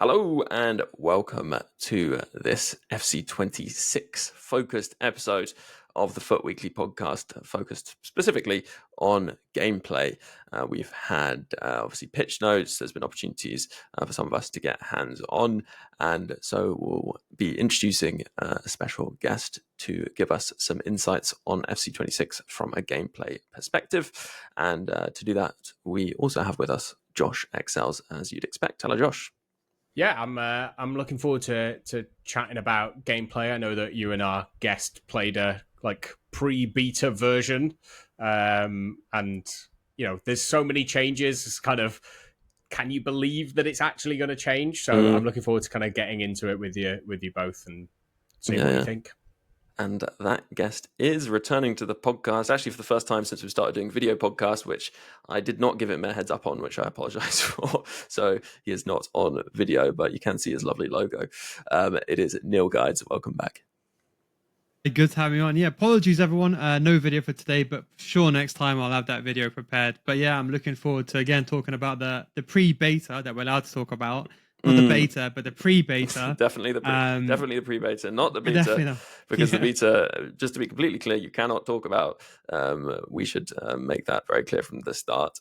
Hello and welcome to this 𝗵𝘃26 focused episode of the FUT Weekly podcast, focused specifically on gameplay. We've had obviously pitch notes. There's been opportunities for some of us to get hands on, and so we'll be introducing a special guest to give us some insights on 𝗵𝘃26 from a gameplay perspective. And to do that, we also have with us Josh Excels, as you'd expect. Hello, Josh. Yeah, I'm looking forward to chatting about gameplay. I know that you and our guest played a pre-beta version, and there's so many changes. It's kind of, can you believe that it's actually going to change? So I'm looking forward to kind of getting into it with you both and seeing what you think. And that guest is returning to the podcast, actually for the first time since we started doing video podcasts, which I did not give him a heads up on, which I apologize for. So he is not on video, but you can see his lovely logo. It is NealGuides. Welcome back. Good to have me on. Yeah, apologies everyone. No video for today, but sure next time I'll have that video prepared. But yeah, I'm looking forward to again talking about the pre-beta that we're allowed to talk about. Not the beta, but the pre-beta. definitely the pre-beta, not the beta. Because the beta, just to be completely clear, you cannot talk about. We should make that very clear from the start.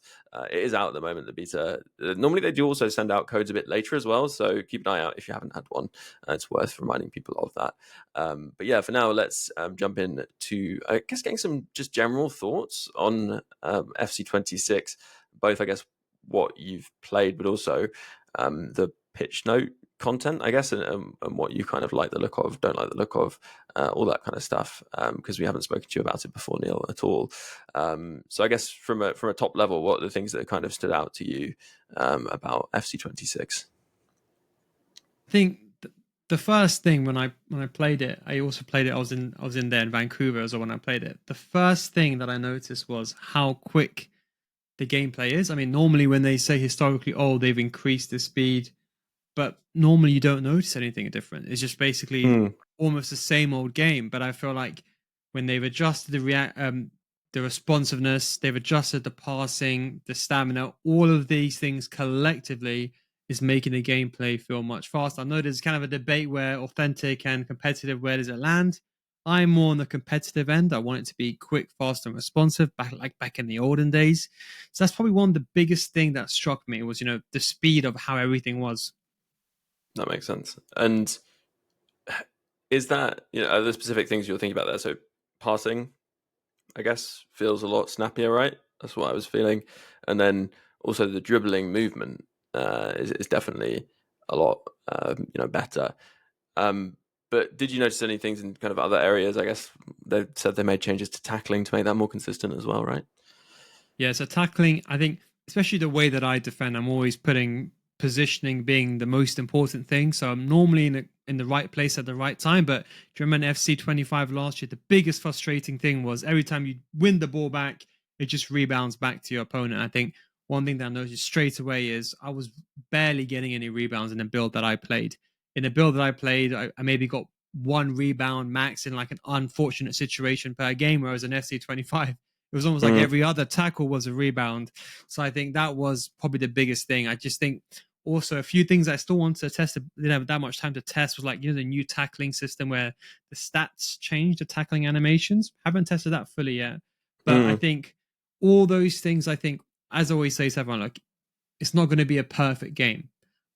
It is out at the moment, the beta. Normally they do also send out codes a bit later as well, so keep an eye out if you haven't had one. It's worth reminding people of that. But yeah, for now, let's jump in to, I guess, getting some just general thoughts on 𝗵𝘃26, both, I guess, what you've played, but also the pitch note content, I guess, and what you kind of like the look of, don't like the look of, all that kind of stuff, because we haven't spoken to you about it before, Neal, at all. So I guess from a top level, what are the things that kind of stood out to you about 𝗵𝘃26? I think the first thing when I played it, I also played it. I was in there in Vancouver as well when I played it. The first thing that I noticed was how quick the gameplay is. I mean, normally when they say historically, oh, they've increased the speed, but normally you don't notice anything different. It's just basically almost the same old game. But I feel like when they've adjusted the responsiveness, they've adjusted the passing, the stamina, all of these things collectively is making the gameplay feel much faster. I know there's kind of a debate where authentic and competitive, where does it land? I'm more on the competitive end. I want it to be quick, fast, and responsive, back in the olden days. So that's probably one of the biggest thing that struck me was, the speed of how everything was. That makes sense. And is that, are there specific things you're thinking about there? So passing, I guess, feels a lot snappier, right? That's what I was feeling. And then also the dribbling movement is definitely a lot, better. But did you notice any things in kind of other areas? I guess they said they made changes to tackling to make that more consistent as well, right? Yeah, so tackling, I think, especially the way that I defend, I'm always putting positioning being the most important thing. So I'm normally in the right place at the right time. But do you remember 𝗵𝘃25 last year? The biggest frustrating thing was every time you win the ball back, it just rebounds back to your opponent. I think one thing that I noticed straight away is I was barely getting any rebounds in the build that I played. In the build that I played, I maybe got one rebound max in like an unfortunate situation per game, whereas in 𝗵𝘃25, it was almost like every other tackle was a rebound. So I think that was probably the biggest thing. I just think also a few things I still want to test, didn't have that much time to test, was like, the new tackling system where the stats change the tackling animations. Haven't tested that fully yet. But I think all those things, as I always say to everyone, like, it's not going to be a perfect game.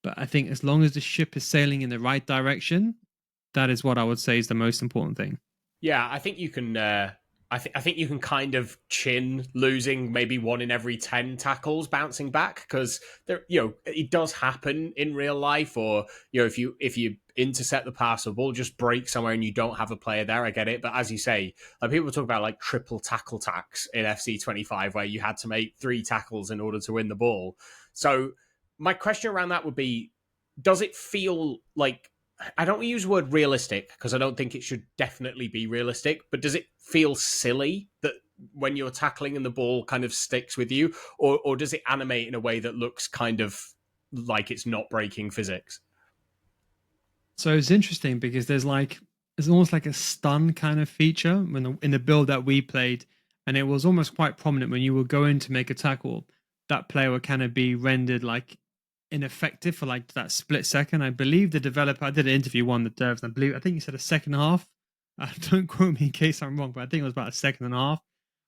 But I think as long as the ship is sailing in the right direction, that is what I would say is the most important thing. Yeah, I think you can. I think you can kind of chin losing maybe 1 in every 10 tackles bouncing back, because there, it does happen in real life. Or if you intercept the pass, the ball just breaks somewhere and you don't have a player there. I get it, but as you say, like, people talk about like triple tackle tacks in 𝗵𝘃25, where you had to make 3 tackles in order to win the ball. So my question around that would be, does it feel like, I don't use the word realistic because I don't think it should definitely be realistic, but does it feel silly that when you're tackling and the ball kind of sticks with you, or does it animate in a way that looks kind of like it's not breaking physics? So it's interesting because there's almost like a stun kind of feature in the build that we played, and it was almost quite prominent when you would go in to make a tackle. That player would kind of be rendered like ineffective for like that split second. I believe the developer, I did an interview one the devs, and I think he said a second and a half. Don't quote me in case I'm wrong, but I think it was about a second and a half.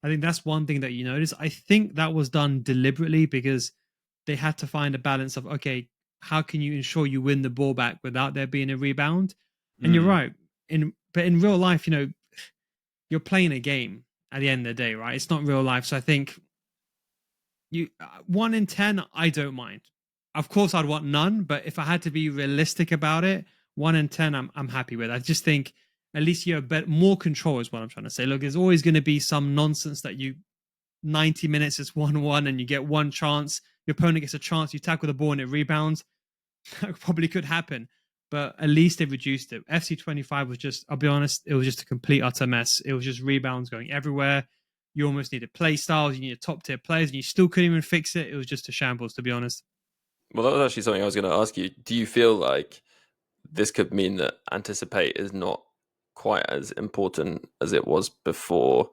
I think that's one thing that you notice. I think that was done deliberately because they had to find a balance of, okay, how can you ensure you win the ball back without there being a rebound? And you're right. But in real life, you're playing a game at the end of the day, right? It's not real life. So I think 1 in 10, I don't mind. Of course, I'd want none, but if I had to be realistic about it, 1 in 10, I'm happy with. I just think at least you have more control is what I'm trying to say. Look, there's always going to be some nonsense that 90 minutes is 1-1 and you get one chance, your opponent gets a chance, you tackle the ball and it rebounds. That probably could happen, but at least they reduced it. 𝗪𝘂25 was just, I'll be honest, it was just a complete utter mess. It was just rebounds going everywhere. You almost needed PlayStyles, you needed top tier players, and you still couldn't even fix it. It was just a shambles, to be honest. Well, that was actually something I was going to ask you. Do you feel like this could mean that anticipate is not quite as important as it was before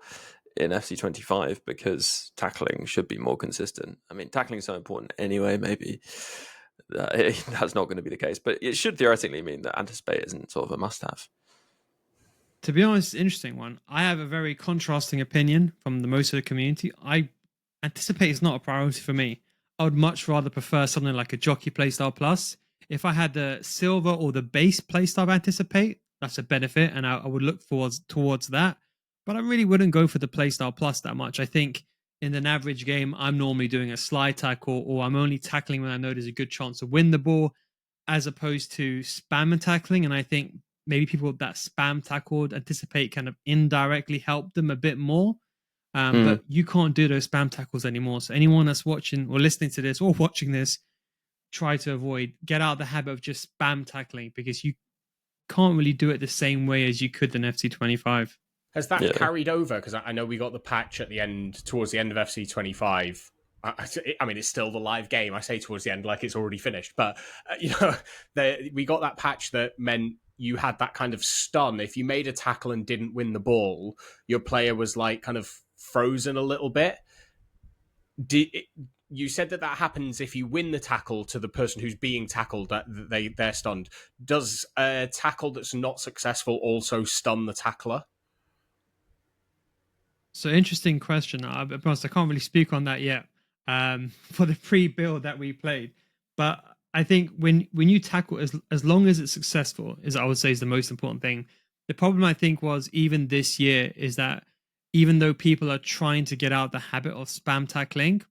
in 𝗪𝘂25 because tackling should be more consistent? I mean, tackling is so important anyway, maybe that's not going to be the case, but it should theoretically mean that anticipate isn't sort of a must-have. To be honest, interesting one. I have a very contrasting opinion from the most of the community. Anticipate is not a priority for me. I would much rather prefer something like a Jockey Playstyle Plus. If I had the silver or the base playstyle of Anticipate, that's a benefit, and I would look towards that. But I really wouldn't go for the Playstyle Plus that much. I think in an average game, I'm normally doing a slide tackle, or I'm only tackling when I know there's a good chance to win the ball, as opposed to spam and tackling. And I think maybe people that spam tackled Anticipate kind of indirectly help them a bit more. But you can't do those spam tackles anymore. So anyone that's watching or listening to this or watching this, try to get out of the habit of just spam tackling, because you can't really do it the same way as you could in 𝗪𝘂25. Has that carried over? Because I know we got the patch towards the end of 𝗪𝘂25. I mean, it's still the live game. I say towards the end like it's already finished, but we got that patch that meant you had that kind of stun. If you made a tackle and didn't win the ball, your player was like kind of frozen a little bit. You said that happens if you win the tackle to the person who's being tackled, that they're stunned. Does a tackle that's not successful also stun the tackler? So interesting question. I can't really speak on that yet for the pre-build that we played. But I think when you tackle, as long as it's successful, I would say is the most important thing. The problem I think was even this year is that even though people are trying to get out the habit of spam tackling,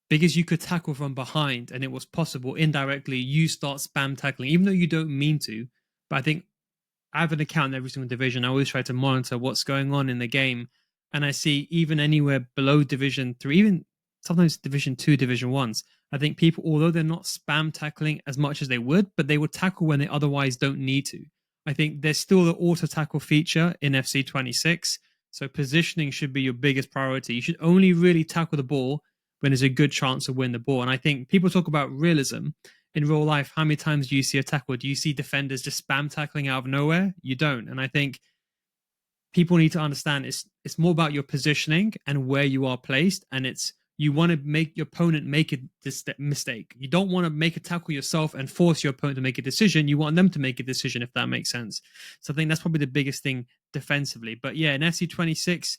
because you could tackle from behind and it was possible indirectly, you start spam tackling, even though you don't mean to. But I think I have an account in every single division. I always try to monitor what's going on in the game. And I see even anywhere below Division 3, even sometimes Division 2, Division 1s, I think people, although they're not spam tackling as much as they would, but they would tackle when they otherwise don't need to. I think there's still the auto tackle feature in 𝗪𝘂26. So positioning should be your biggest priority. You should only really tackle the ball when there's a good chance to win the ball. And I think people talk about realism. In real life, how many times do you see a tackle? Do you see defenders just spam tackling out of nowhere? You don't. And I think people need to understand it's more about your positioning and where you are placed. And you want to make your opponent make a mistake. You don't want to make a tackle yourself and force your opponent to make a decision. You want them to make a decision, if that makes sense. So I think that's probably the biggest thing defensively. But yeah, in 𝗪𝘂26,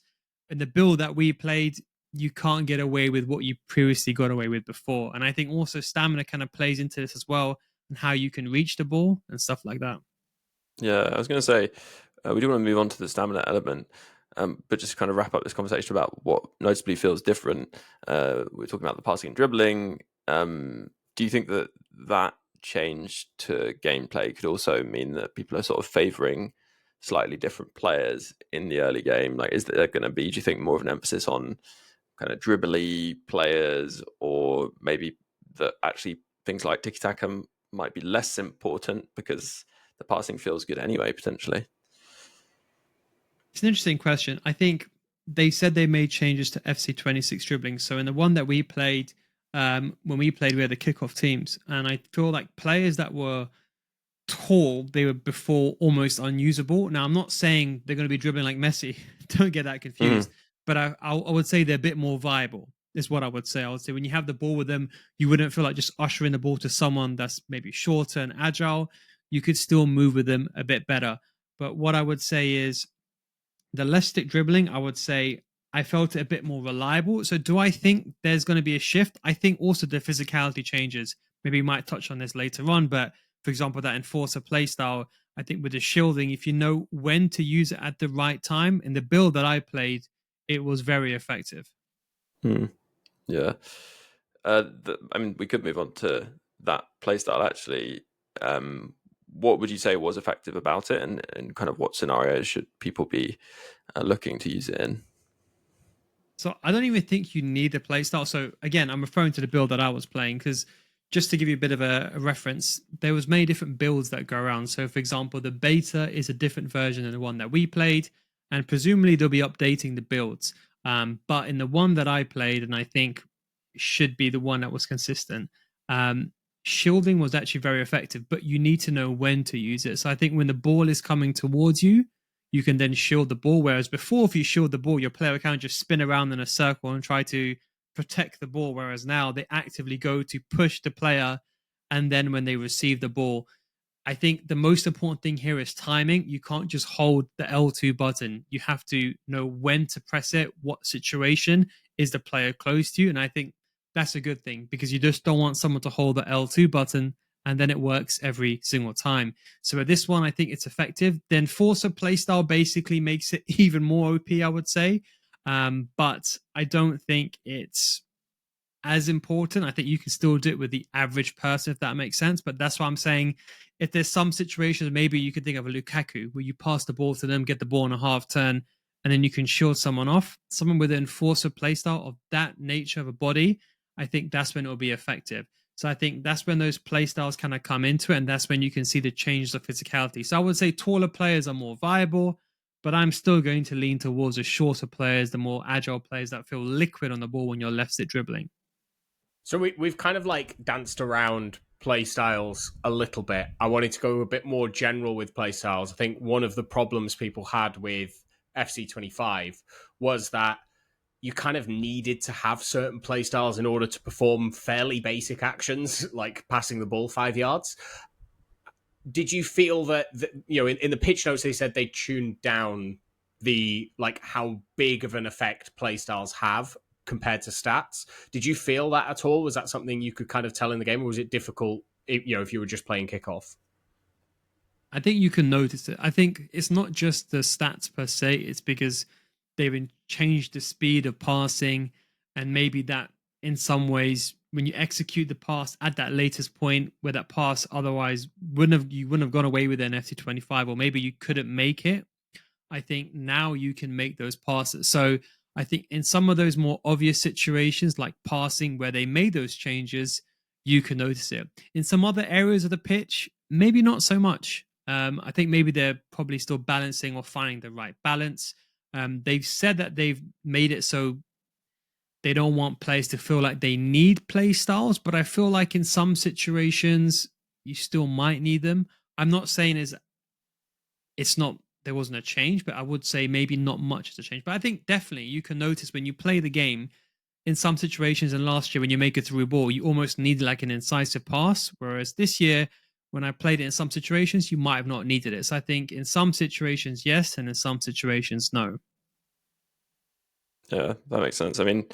in the build that we played, you can't get away with what you previously got away with before. And I think also stamina kind of plays into this as well, and how you can reach the ball and stuff like that. Yeah, I was going to say, we do want to move on to the stamina element, but just kind of wrap up this conversation about what noticeably feels different. We're talking about the passing and dribbling. Do you think that change to gameplay could also mean that people are sort of favouring slightly different players in the early game? Like, is there going to be, do you think, more of an emphasis on kind of dribbly players, or maybe that actually things like tiki-taka might be less important because the passing feels good anyway, potentially? It's an interesting question. I think they said they made changes to 𝗪𝘂26 dribbling. So in the one that we played, when we had the kickoff teams, and I feel like players that were tall, they were before almost unusable. Now, I'm not saying they're going to be dribbling like Messi. Don't get that confused. But I would say they're a bit more viable. is what I would say. I would say when you have the ball with them, you wouldn't feel like just ushering the ball to someone that's maybe shorter and agile. You could still move with them a bit better. But what I would say is the left stick dribbling, I would say I felt it a bit more reliable. So do I think there's going to be a shift? I think also the physicality changes. Maybe we might touch on this later on, but for example, that enforcer playstyle, I think with the shielding, if you know when to use it at the right time, in the build that I played, it was very effective. Yeah. I mean, we could move on to that playstyle actually. What would you say was effective about it, and kind of what scenarios should people be looking to use it in? So I don't even think you need a playstyle. So again, I'm referring to the build that I was playing, because just to give you a bit of a reference, there was many different builds that go around. So for example, the beta is a different version than the one that we played, and presumably they'll be updating the builds. But in the one that I played, and I think should be the one that was consistent, shielding was actually very effective, but you need to know when to use it. So I think when the ball is coming towards you, you can then shield the ball. Whereas before, if you shield the ball, your player can't just spin around in a circle and try to protect the ball. Whereas now they actively go to push the player. And then when they receive the ball, I think the most important thing here is timing. You can't just hold the L2 button. You have to know when to press it, what situation is the player close to you. And I think that's a good thing, because you just don't want someone to hold the L2 button and then it works every single time. So with this one, I think it's effective. The enforcer playstyle basically makes it even more OP, I would say. But I don't think it's as important. I think you can still do it with the average person, if that makes sense. But that's why I'm saying, if there's some situations, maybe you could think of a Lukaku where you pass the ball to them, get the ball on a half turn, and then you can shield someone off. Someone with an enforcer playstyle of that nature of a body, I think that's when it will be effective. So I think that's when those playstyles kind of come into it, and that's when you can see the changes of physicality. So I would say taller players are more viable, but I'm still going to lean towards the shorter players, the more agile players that feel liquid on the ball when you're left stick dribbling. So we've kind of like danced around playstyles a little bit. I wanted to go a bit more general with playstyles. I think one of the problems people had with 𝗪𝗀25 was that you kind of needed to have certain playstyles in order to perform fairly basic actions, like passing the ball 5 yards. Did you feel that in the pitch notes, they said they tuned down the, like, how big of an effect playstyles have compared to stats? Did you feel that at all? Was that something you could kind of tell in the game, or was it difficult, if you were just playing kickoff? I think you can notice it. I think it's not just the stats per se. It's because they've changed the speed of passing, and maybe that in some ways, when you execute the pass at that latest point where that pass otherwise you wouldn't have gone away with an 𝗪𝗀25, or maybe you couldn't make it. I think now you can make those passes. So I think in some of those more obvious situations, like passing, where they made those changes, you can notice it. In some other areas of the pitch, maybe not so much. I think maybe they're probably still balancing or finding the right balance. They've said that they've made it so they don't want players to feel like they need play styles, but I feel like in some situations you still might need them. I'm not saying there wasn't a change, but I would say maybe not much has a change. But I think definitely you can notice when you play the game, in some situations, and last year when you make it through a ball, you almost need like an incisive pass, whereas this year, when I played it in some situations, you might have not needed it. So I think in some situations, yes, and in some situations, no. Yeah, that makes sense. I mean,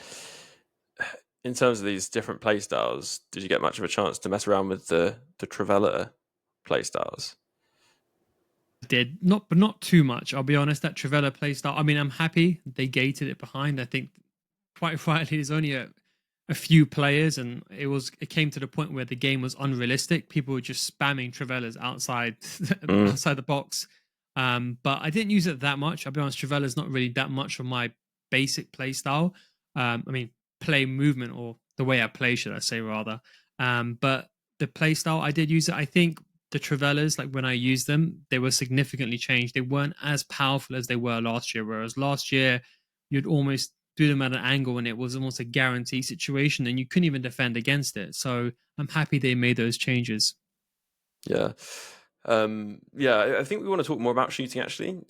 in terms of these different play styles, did you get much of a chance to mess around with the 𝗪𝗏 play styles? Did not, but not too much. I'll be honest. That 𝗪𝗏 playstyle, I mean, I'm happy they gated it behind. I think quite rightly, there's only a few players, and it came to the point where the game was unrealistic. People were just spamming 𝗪𝗏s outside the box. But I didn't use it that much. I'll be honest, 𝗪𝗏 is not really that much of my basic play style. I mean, play movement, or the way I play, should I say, rather. But the play style, I did use it. I think the 𝗪𝗏s, like when I used them, they were significantly changed. They weren't as powerful as they were last year, whereas last year you'd almost do them at an angle and it was almost a guarantee situation and you couldn't even defend against it. So I'm happy they made those changes. Yeah. I think we want to talk more about shooting actually,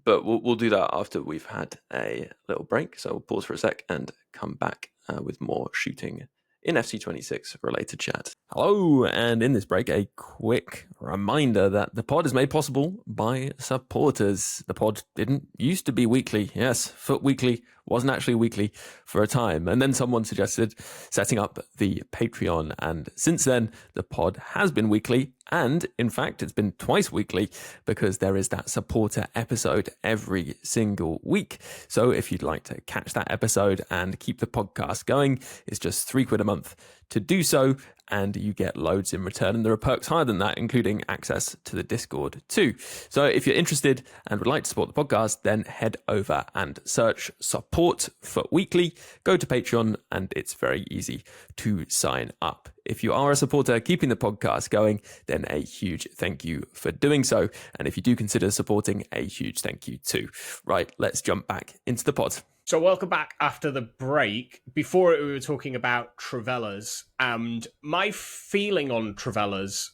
but we'll do that after we've had a little break. So we'll pause for a sec and come back with more shooting in 𝗪𝗀26 related chat. Hello, and in this break, a quick reminder that the pod is made possible by supporters. The pod didn't used to be weekly. Yes, Foot Weekly wasn't actually weekly for a time. And then someone suggested setting up the Patreon. And since then, the pod has been weekly. And in fact, it's been twice weekly because there is that supporter episode every single week. So if you'd like to catch that episode and keep the podcast going, it's just £3 a month to do so. And you get loads in return. And there are perks higher than that, including access to the Discord too. So if you're interested and would like to support the podcast, then head over and search Support Foot Weekly. Go to Patreon and it's very easy to sign up. If you are a supporter keeping the podcast going, then a huge thank you for doing so. And if you do consider supporting, a huge thank you too. Right, let's jump back into the pod. So welcome back after the break. Before it, we were talking about 𝗪𝘃𝑚, and my feeling on 𝗪𝘃𝑚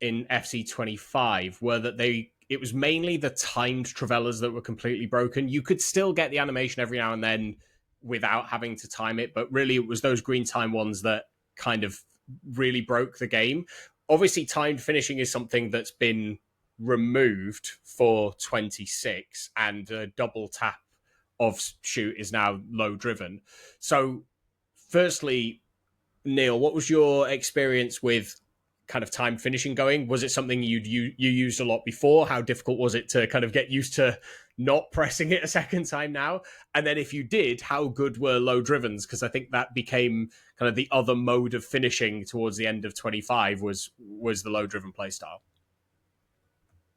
in 𝗪𝐹𝐶25 were that it was mainly the timed 𝗪𝘃𝑚 that were completely broken. You could still get the animation every now and then without having to time it, but really it was those green time ones that kind of really broke the game. Obviously, timed finishing is something that's been removed for 26, and a double tap of shoot is now low driven. So firstly, Neal, what was your experience with kind of time finishing going? Was it something you used a lot before? How difficult was it to kind of get used to not pressing it a second time now? And then if you did, how good were low drivens? Because I think that became kind of the other mode of finishing towards the end of 25 was the low driven playstyle.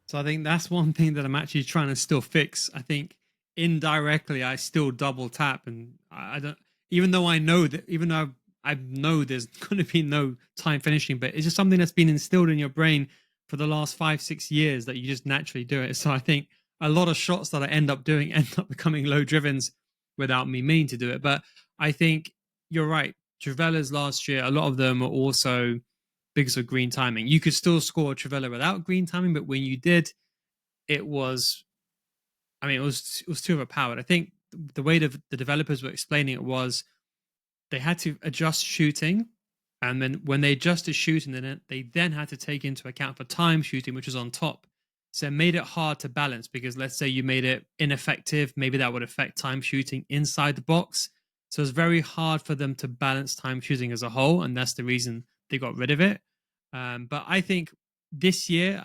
So I think that's one thing that I'm actually trying to still fix. I think indirectly I still double tap, and I don't, even though I know there's going to be no time finishing, but it's just something that's been instilled in your brain for the last 5-6 years that you just naturally do it. So I think a lot of shots that I end up doing end up becoming low drivens without me meaning to do it. But I think you're right. 𝗪𝘃𝑚 last year, a lot of them are also because of green timing. You could still score a 𝗪𝘃𝑚 without green timing, but when you did, it was too overpowered. I think the way the developers were explaining it was they had to adjust shooting, and then when they adjusted shooting, then they then had to take into account for time shooting, which was on top. So it made it hard to balance, because let's say you made it ineffective, maybe that would affect time shooting inside the box. So it's very hard for them to balance time shooting as a whole, and that's the reason they got rid of it. But I think this year,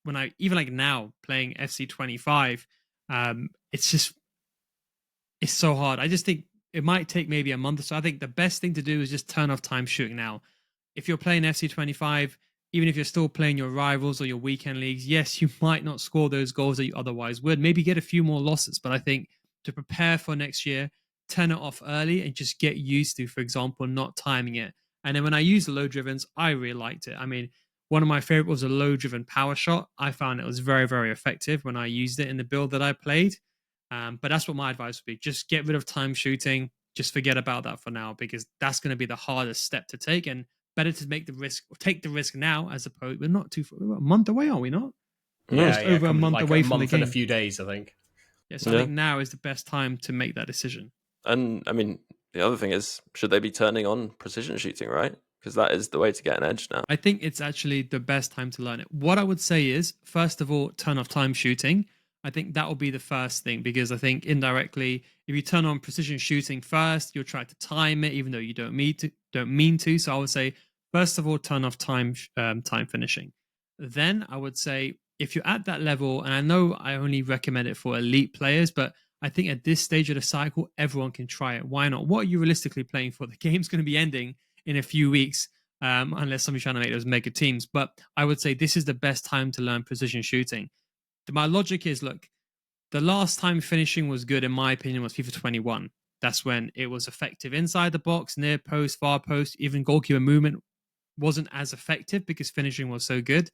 when I even like now playing 𝗪𝐹𝐶25, it's so hard. I just think it might take maybe a month or so. I think the best thing to do is just turn off time shooting now. If you're playing 𝗪𝐹𝐶25, even if you're still playing your rivals or your weekend leagues, yes, you might not score those goals that you otherwise would. Maybe get a few more losses. But I think to prepare for next year, turn it off early and just get used to, for example, not timing it. And then when I use the low drivens, I really liked it. I mean, one of my favorite was a low driven power shot. I found it was very, very effective when I used it in the build that I played. But that's what my advice would be. Just get rid of time shooting. Just forget about that for now, because that's going to be the hardest step to take, and better to take the risk now, as opposed, we're not too far, we're a month away, are we not? Over a month away from the game. In a few days, I think. Yes, I think now is the best time to make that decision. And I mean, the other thing is, should they be turning on precision shooting, right? Because that is the way to get an edge now. I think it's actually the best time to learn it. What I would say is, first of all, turn off time shooting. I think that will be the first thing, because I think indirectly, if you turn on precision shooting first, you'll try to time it, even though you don't mean to. So I would say, first of all, turn off time finishing. Then I would say, if you're at that level, and I know I only recommend it for elite players, but I think at this stage of the cycle, everyone can try it. Why not? What are you realistically playing for? The game's going to be ending in a few weeks, unless somebody's trying to make those mega teams. But I would say this is the best time to learn precision shooting. My logic is, look, the last time finishing was good, in my opinion, was FIFA 21. That's when it was effective inside the box, near post, far post, even goalkeeper movement wasn't as effective because finishing was so good.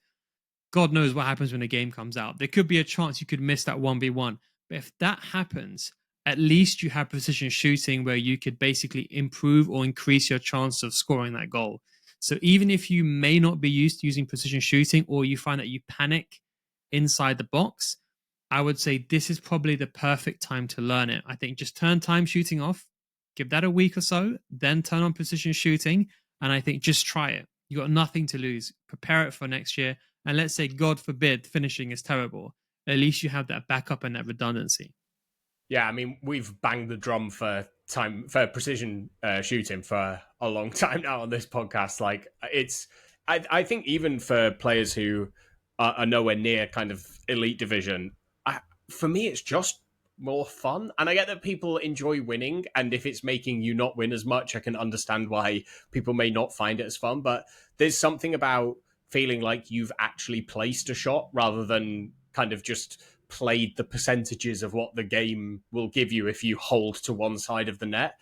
God knows what happens when the game comes out. There could be a chance you could miss that 1v1. But if that happens, at least you have precision shooting where you could basically improve or increase your chance of scoring that goal. So even if you may not be used to using precision shooting, or you find that you panic inside the box, I would say this is probably the perfect time to learn it. I think just turn time shooting off, Give that a week or so, then turn on precision shooting. And I think just try it. You got nothing to lose. Prepare it for next year. And let's say, God forbid, finishing is terrible. At least you have that backup and that redundancy. Yeah, I mean, we've banged the drum for precision shooting for a long time now on this podcast. Like, I think even for players who are nowhere near kind of elite division, for me, it's just more fun. And I get that people enjoy winning, and if it's making you not win as much, I can understand why people may not find it as fun. But there's something about feeling like you've actually placed a shot rather than kind of just played the percentages of what the game will give you if you hold to one side of the net.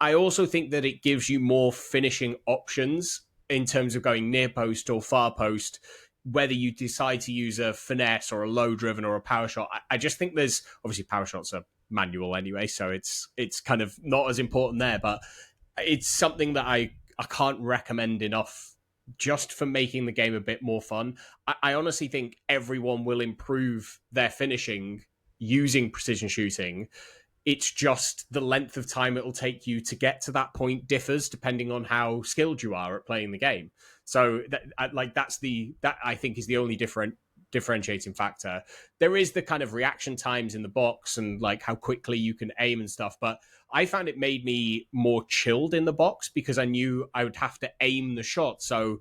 I also think that it gives you more finishing options in terms of going near post or far post, whether you decide to use a finesse or a low driven or a power shot. I just think there's obviously power shots are manual anyway, so it's kind of not as important there, but it's something that I can't recommend enough just for making the game a bit more fun. I honestly think everyone will improve their finishing using precision shooting. It's just the length of time it'll take you to get to that point differs depending on how skilled you are at playing the game. So that I think is the only differentiating factor. There is the kind of reaction times in the box and like how quickly you can aim and stuff, but I found it made me more chilled in the box because I knew I would have to aim the shot. So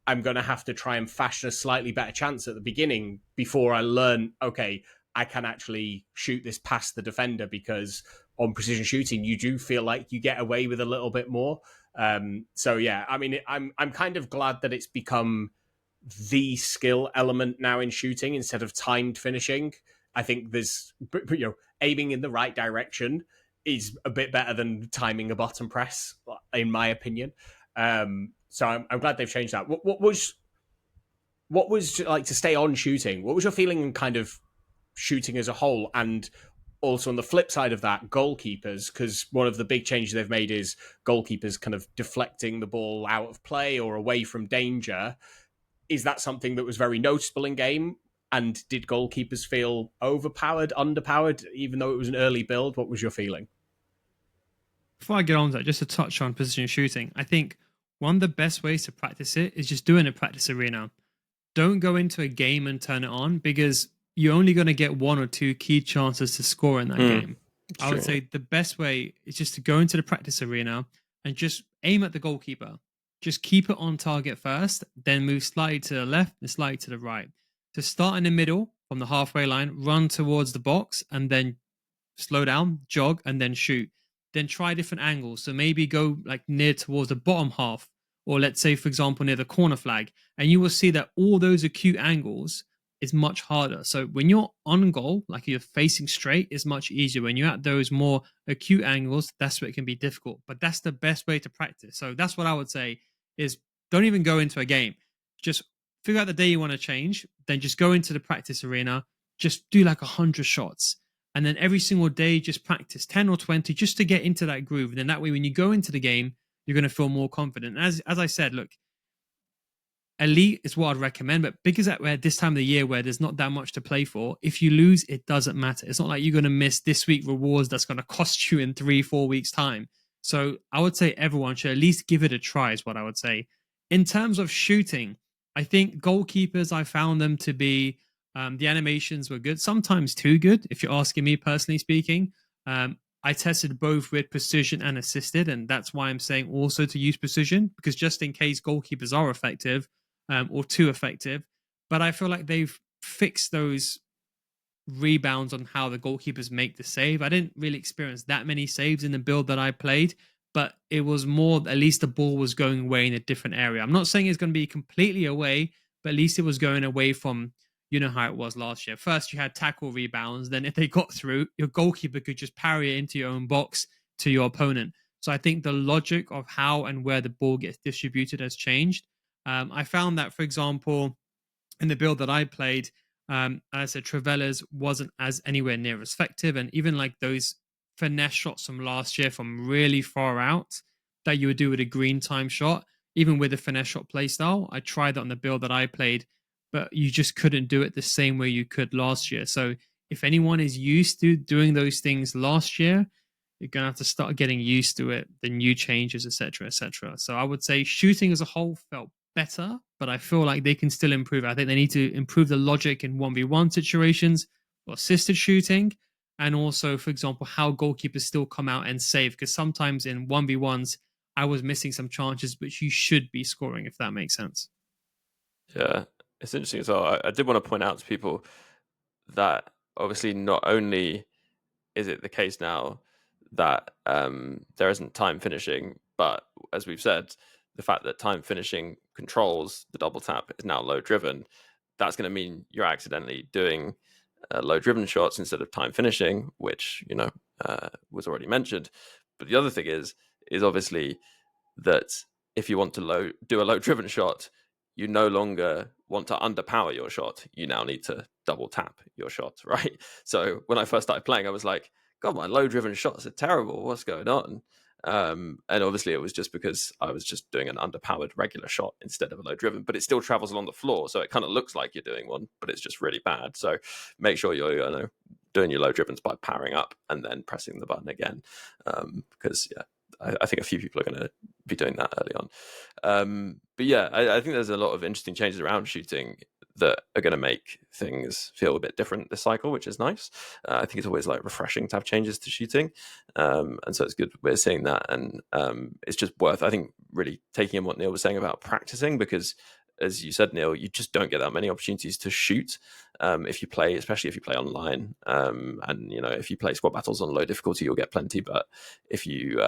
I'm going to have to try and fashion a slightly better chance at the beginning before I learn, okay, I can actually shoot this past the defender, because on precision shooting, you do feel like you get away with a little bit more. So yeah, I mean, I'm kind of glad that it's become the skill element now in shooting instead of timed finishing. I think there's, aiming in the right direction is a bit better than timing a button press, in my opinion. So I'm glad they've changed that. What was like, to stay on shooting? What was your feeling in kind of shooting as a whole, and also on the flip side of that, goalkeepers? Because one of the big changes they've made is goalkeepers kind of deflecting the ball out of play or away from danger. Is that something that was very noticeable in game? And did goalkeepers feel overpowered, underpowered, even though it was an early build? What was your feeling? Before I get on to that, just to touch on precision shooting, I think one of the best ways to practice it is just do it in a practice arena. Don't go into a game and turn it on, because you're only going to get one or two key chances to score in that game. I would say the best way is just to go into the practice arena and just aim at the goalkeeper. Just keep it on target first, then move slightly to the left and slightly to the right. To start in the middle from the halfway line, run towards the box, and then slow down, jog, and then shoot. Then try different angles. So maybe go like near towards the bottom half, or let's say, for example, near the corner flag. And you will see that all those acute angles is much harder. So when you're on goal, like you're facing straight, it's much easier. When you're at those more acute angles, that's where it can be difficult. But that's the best way to practice. So that's what I would say is, don't even go into a game. Just figure out the day you want to change, then just go into the practice arena, just do like 100 shots. And then every single day, just practice 10 or 20 just to get into that groove. And then that way, when you go into the game, you're going to feel more confident. As I said, look, elite is what I'd recommend, but because at this time of the year where there's not that much to play for, if you lose, it doesn't matter. It's not like you're going to miss this week rewards that's going to cost you in 3-4 weeks time. So I would say everyone should at least give it a try, is what I would say. In terms of shooting, I think goalkeepers, I found them to be, the animations were good, sometimes too good, if you're asking me personally speaking. I tested both with precision and assisted, and that's why I'm saying also to use precision, because just in case goalkeepers are effective or too effective. But I feel like they've fixed those rebounds on how the goalkeepers make the save. I didn't really experience that many saves in the build that I played, but it was more, at least the ball was going away in a different area. I'm not saying it's going to be completely away, but at least it was going away from, you know how it was last year. First, you had tackle rebounds. Then if they got through, your goalkeeper could just parry it into your own box to your opponent. So I think the logic of how and where the ball gets distributed has changed. I found that, for example, in the build that I played, as I said, 𝗪𝗏𝗪𝘀 wasn't as anywhere near as effective. And even like those finesse shots from last year from really far out that you would do with a green time shot, even with a finesse shot playstyle, I tried that on the build that I played, but you just couldn't do it the same way you could last year. So if anyone is used to doing those things last year, You're going to have to start getting used to it, the new changes, etc., etc. So I would say shooting as a whole felt better, but I feel like they can still improve. I think they need to improve the logic in 1v1 situations or assisted shooting, and also, for example, how goalkeepers still come out and save, because sometimes in 1v1s, I was missing some chances which you should be scoring, if that makes sense. Yeah, it's interesting as well. I did want to point out to people that obviously not only is it the case now that there isn't time finishing, but as we've said, the fact that time finishing controls the double tap is now low driven. That's going to mean you're accidentally doing low driven shots instead of time finishing, which was already mentioned. But the other thing is obviously that if you want to do a low driven shot, you no longer want to underpower your shot. You now need to double tap your shot, right? So when I first started playing, I was like, God, my low driven shots are terrible. What's going on? And obviously it was just because I was just doing an underpowered regular shot instead of a low driven, but it still travels along the floor. So it kind of looks like you're doing one, but it's just really bad. So make sure you're doing your low drivens by powering up and then pressing the button again. Because I think a few people are going to be doing that early on. But yeah, I think there's a lot of interesting changes around shooting that are going to make things feel a bit different this cycle, which is nice. I think it's always like refreshing to have changes to shooting. And so it's good we're seeing that. And it's just worth, I think, really taking in what Neal was saying about practicing, because as you said, Neal, you just don't get that many opportunities to shoot if you play, especially if you play online. And, if you play squad battles on low difficulty, you'll get plenty. But if you,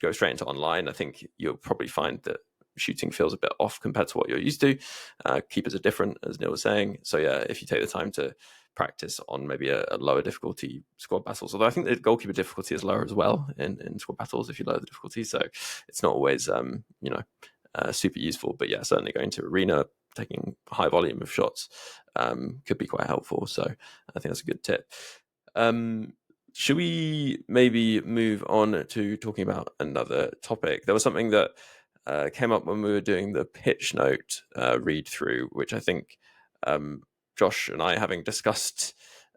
go straight into online, I think you'll probably find that shooting feels a bit off compared to what you're used to. Keepers are different, as Neal was saying. So yeah, if you take the time to practice on maybe a lower difficulty squad battles, although I think the goalkeeper difficulty is lower as well in squad battles if you lower the difficulty. So it's not always, super useful. But yeah, certainly going to arena, taking a high volume of shots could be quite helpful. So I think that's a good tip. Should we maybe move on to talking about another topic? There was something that came up when we were doing the pitch note read through, which I think Josh and I, having discussed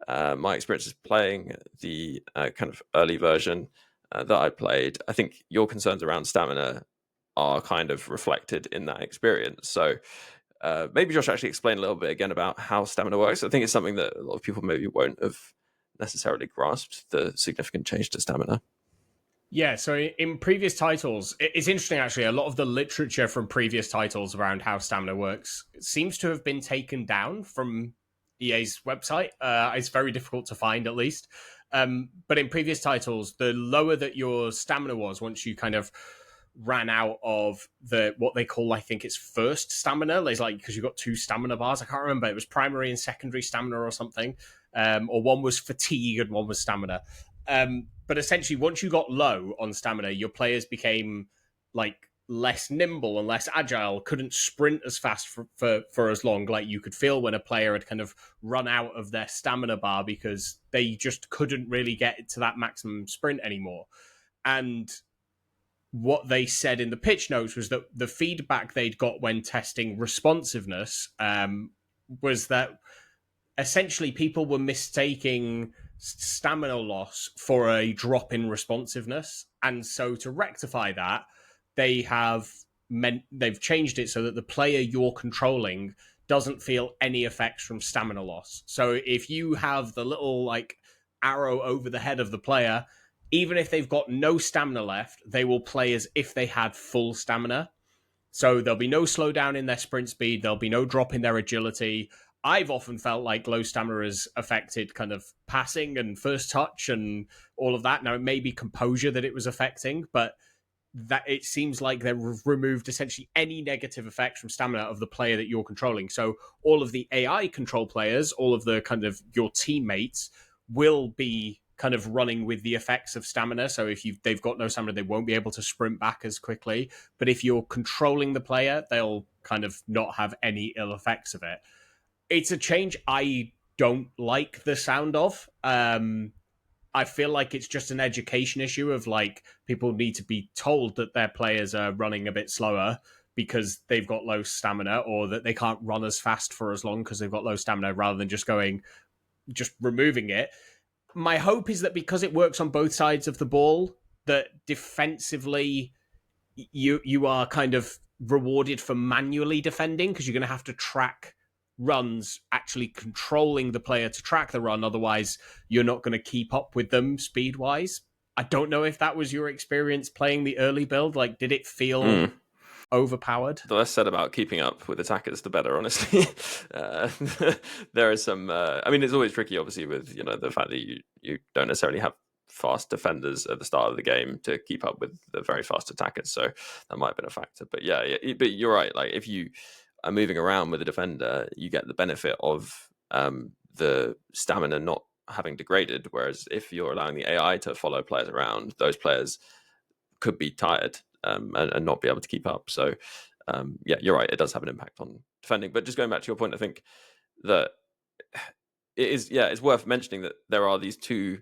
my experiences playing the kind of early version that I played, I think your concerns around stamina are kind of reflected in that experience. So maybe Josh actually explain a little bit again about how stamina works. I think it's something that a lot of people maybe won't have necessarily grasped, the significant change to stamina. Yeah, so in previous titles, it's interesting actually, a lot of the literature from previous titles around how stamina works seems to have been taken down from EA's website. It's very difficult to find, at least. But in previous titles, the lower that your stamina was, once you kind of ran out of what they call, I think it's first stamina. It's like, because you've got 2 stamina bars. I can't remember. It was primary and secondary stamina or something. Or one was fatigue and one was stamina. But essentially, once you got low on stamina, your players became like less nimble and less agile, couldn't sprint as fast for as long. Like you could feel when a player had kind of run out of their stamina bar because they just couldn't really get to that maximum sprint anymore. And what they said in the pitch notes was that the feedback they'd got when testing responsiveness was that essentially people were mistaking stamina loss for a drop in responsiveness. And so to rectify that, they've changed it so that the player you're controlling doesn't feel any effects from stamina loss. So if you have the little like arrow over the head of the player, even if they've got no stamina left, they will play as if they had full stamina. So there'll be no slowdown in their sprint speed. There'll be no drop in their agility. I've often felt like low stamina has affected kind of passing and first touch and all of that. Now, it may be composure that it was affecting, but that it seems like they've removed essentially any negative effects from stamina of the player that you're controlling. So all of the AI control players, all of the kind of your teammates will be kind of running with the effects of stamina. So if they've got no stamina, they won't be able to sprint back as quickly. But if you're controlling the player, they'll kind of not have any ill effects of it. It's a change I don't like the sound of. I feel like it's just an education issue of like people need to be told that their players are running a bit slower because they've got low stamina, or that they can't run as fast for as long because they've got low stamina, rather than just removing it. my hope is that because it works on both sides of the ball, that defensively you are kind of rewarded for manually defending, because you're going to have to track runs, actually controlling the player to track the run. Otherwise, you're not going to keep up with them speed-wise. I don't know if that was your experience playing the early build. Like, did it feel overpowered? The less said about keeping up with attackers, the better, honestly. There is some... I mean, it's always tricky, obviously, with the fact that you don't necessarily have fast defenders at the start of the game to keep up with the very fast attackers. So that might have been a factor. But yeah, but you're right. Like, if you are moving around with a defender, you get the benefit of the stamina not having degraded, whereas if you're allowing the AI to follow players around, those players could be tired and not be able to keep up. So yeah, you're right, it does have an impact on defending. But just going back to your point, I think that it's worth mentioning that there are these two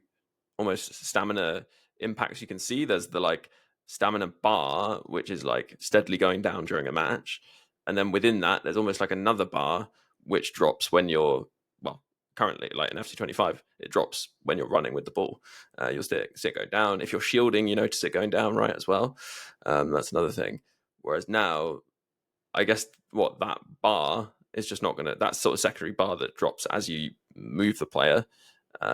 almost stamina impacts you can see. There's the like stamina bar, which is like steadily going down during a match, and then within that there's almost like another bar which drops when you're, well, currently, like in 𝗵𝐶_25, it drops when you're running with the ball. You'll see it go down. If you're shielding, you notice it going down, right, as well. That's another thing. Whereas now, I guess that bar is just not going to... That sort of secondary bar that drops as you move the player,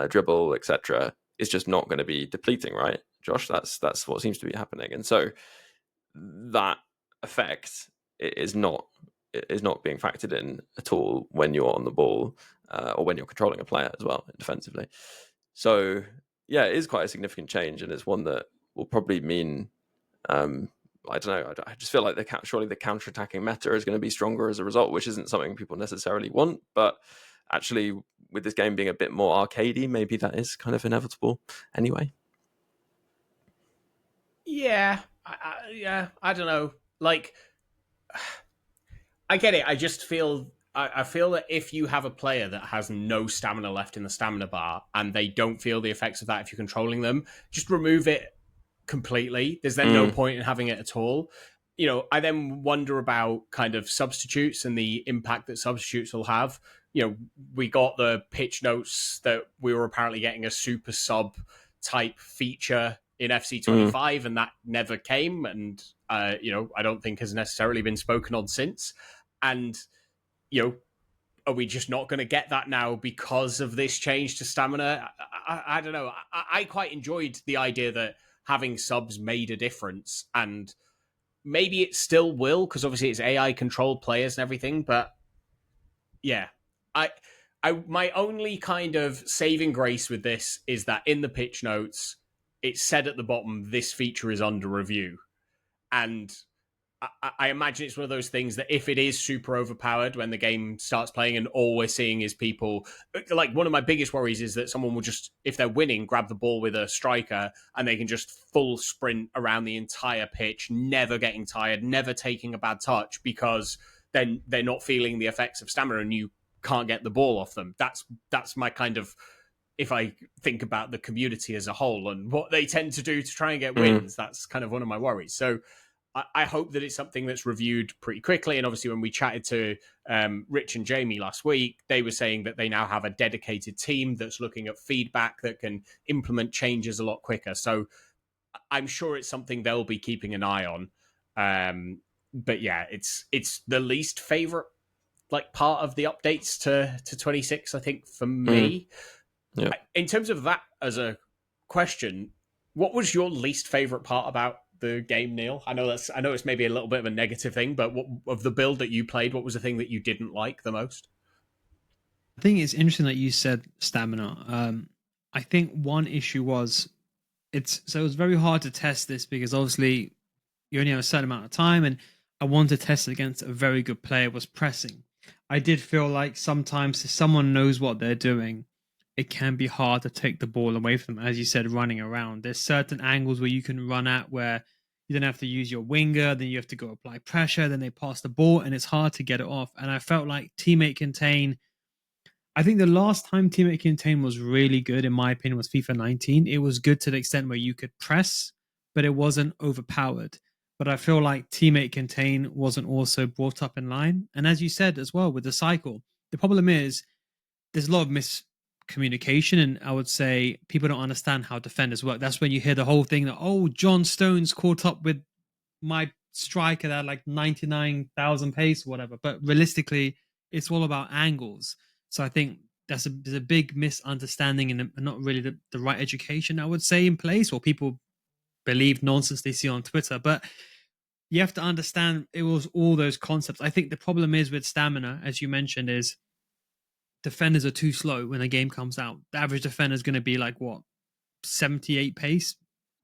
dribble, etc., is just not going to be depleting, right, Josh? That's what seems to be happening. And so that effect is not being factored in at all when you're on the ball, or when you're controlling a player as well defensively. So yeah, it is quite a significant change, and it's one that will probably mean I don't know. I just feel like surely the counter-attacking meta is going to be stronger as a result, which isn't something people necessarily want. But actually, with this game being a bit more arcadey, maybe that is kind of inevitable anyway. Yeah, I don't know. Like, I get it. I just feel... I feel that if you have a player that has no stamina left in the stamina bar and they don't feel the effects of that if you're controlling them, just remove it completely. There's then no point in having it at all. I then wonder about kind of substitutes and the impact that substitutes will have. We got the pitch notes that we were apparently getting a super sub type feature in 𝗵𝐶_25, and that never came, and I don't think has necessarily been spoken on since. And are we just not going to get that now because of this change to stamina? I don't know. I quite enjoyed the idea that having subs made a difference, and maybe it still will, because obviously it's AI controlled players and everything. But yeah, my only kind of saving grace with this is that in the pitch notes, it said at the bottom, this feature is under review. And I imagine it's one of those things that if it is super overpowered when the game starts playing and all we're seeing is people... Like, one of my biggest worries is that someone will just, if they're winning, grab the ball with a striker and they can just full sprint around the entire pitch, never getting tired, never taking a bad touch, because then they're not feeling the effects of stamina and you can't get the ball off them. That's my kind of... If I think about the community as a whole and what they tend to do to try and get wins, that's kind of one of my worries. So I hope that it's something that's reviewed pretty quickly. And obviously when we chatted to Rich and Jamie last week, they were saying that they now have a dedicated team that's looking at feedback that can implement changes a lot quicker. So I'm sure it's something they'll be keeping an eye on. But yeah, it's the least favorite part of the updates to 26, I think, for me. Yeah. In terms of that as a question, what was your least favorite part about the game, Neal? I know it's maybe a little bit of a negative thing, but of the build that you played, what was the thing that you didn't like the most? I think it's interesting that you said stamina. I think one issue was it was very hard to test this because obviously you only have a certain amount of time, and I wanted to test it against a very good player was pressing. I did feel like sometimes if someone knows what they're doing, it can be hard to take the ball away from them. As you said, running around. There's certain angles where you can run at where you don't have to use your winger, then you have to go apply pressure, then they pass the ball, and it's hard to get it off. And I felt like Teammate Contain, I think the last time Teammate Contain was really good, in my opinion, was FIFA 19. It was good to the extent where you could press, but it wasn't overpowered. But I feel like Teammate Contain wasn't also brought up in line. And as you said as well, with the cycle, the problem is there's a lot of communication, and I would say people don't understand how defenders work. That's when you hear the whole thing that, oh, John Stones caught up with my striker that had like 99,000 pace or whatever. But realistically, it's all about angles. So I think there's a big misunderstanding and not really the right education, I would say, in place, or people believe nonsense they see on Twitter. But you have to understand it was all those concepts. I think the problem is with stamina, as you mentioned, is defenders are too slow when the game comes out. The average defender is going to be like, what, 78 pace?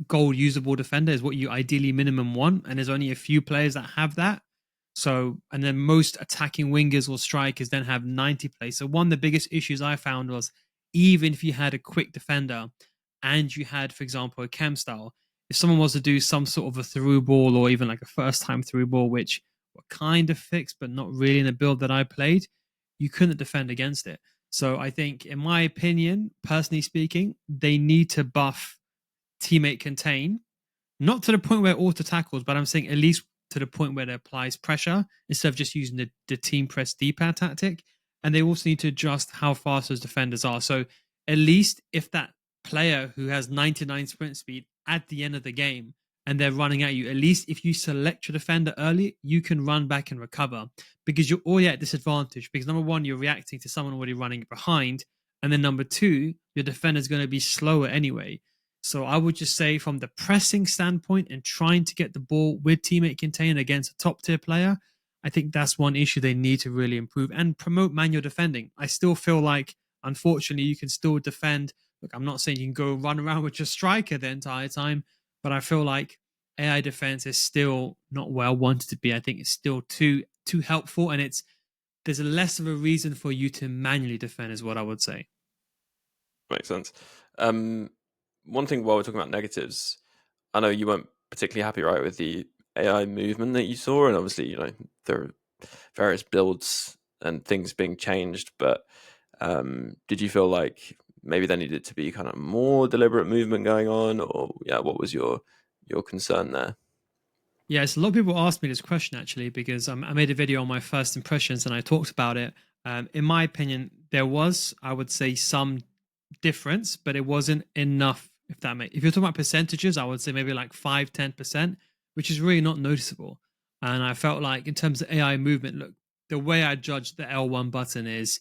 Gold usable defender is what you ideally minimum want, and there's only a few players that have that. So, and then most attacking wingers or strikers then have 90 pace. So one of the biggest issues I found was, even if you had a quick defender and you had, for example, a chem style, if someone was to do some sort of a through ball or even like a first time through ball, which were kind of fixed but not really in the build that I played, you couldn't defend against it. So I think, in my opinion, personally speaking, they need to buff teammate contain, not to the point where it auto tackles, but I'm saying at least to the point where it applies pressure instead of just using the team press D-pad tactic. And they also need to adjust how fast those defenders are. So at least if that player who has 99 sprint speed at the end of the game and they're running at you, at least if you select your defender early, you can run back and recover, because you're already at disadvantage. Because number one, you're reacting to someone already running behind. And then number two, your defender is going to be slower anyway. So I would just say, from the pressing standpoint and trying to get the ball with teammate contain against a top tier player, I think that's one issue they need to really improve, and promote manual defending. I still feel like, unfortunately, you can still defend. Look, I'm not saying you can go run around with your striker the entire time, but I feel like AI defense is still not where I want it to be. I think it's still too helpful, and there's less of a reason for you to manually defend, is what I would say. Makes sense. One thing while we're talking about negatives, I know you weren't particularly happy, right, with the AI movement that you saw, and obviously, there are various builds and things being changed, but did you feel like maybe there needed to be kind of more deliberate movement going on, or what was your concern there? Yes, a lot of people ask me this question, actually, because I made a video on my first impressions and I talked about it. In my opinion, there was, I would say, some difference, but it wasn't enough. If you're talking about percentages, I would say maybe like 5-10%, which is really not noticeable. And I felt like, in terms of AI movement, look, the way I judged the L1 button is,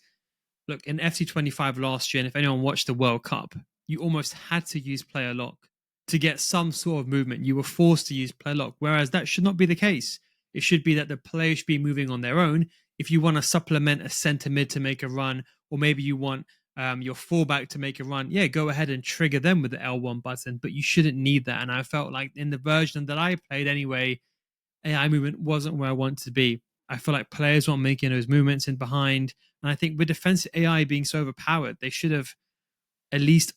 look, in 𝗵𝐶 25 last year, and if anyone watched the World Cup, you almost had to use player lock to get some sort of movement. You were forced to use player lock, whereas that should not be the case. It should be that the players should be moving on their own. If you want to supplement a center mid to make a run, or maybe you want your fullback to make a run, go ahead and trigger them with the L1 button, but you shouldn't need that. And I felt like, in the version that I played anyway, AI movement wasn't where I wanted to be. I feel like players weren't making those movements in behind. And I think with defensive AI being so overpowered, they should have at least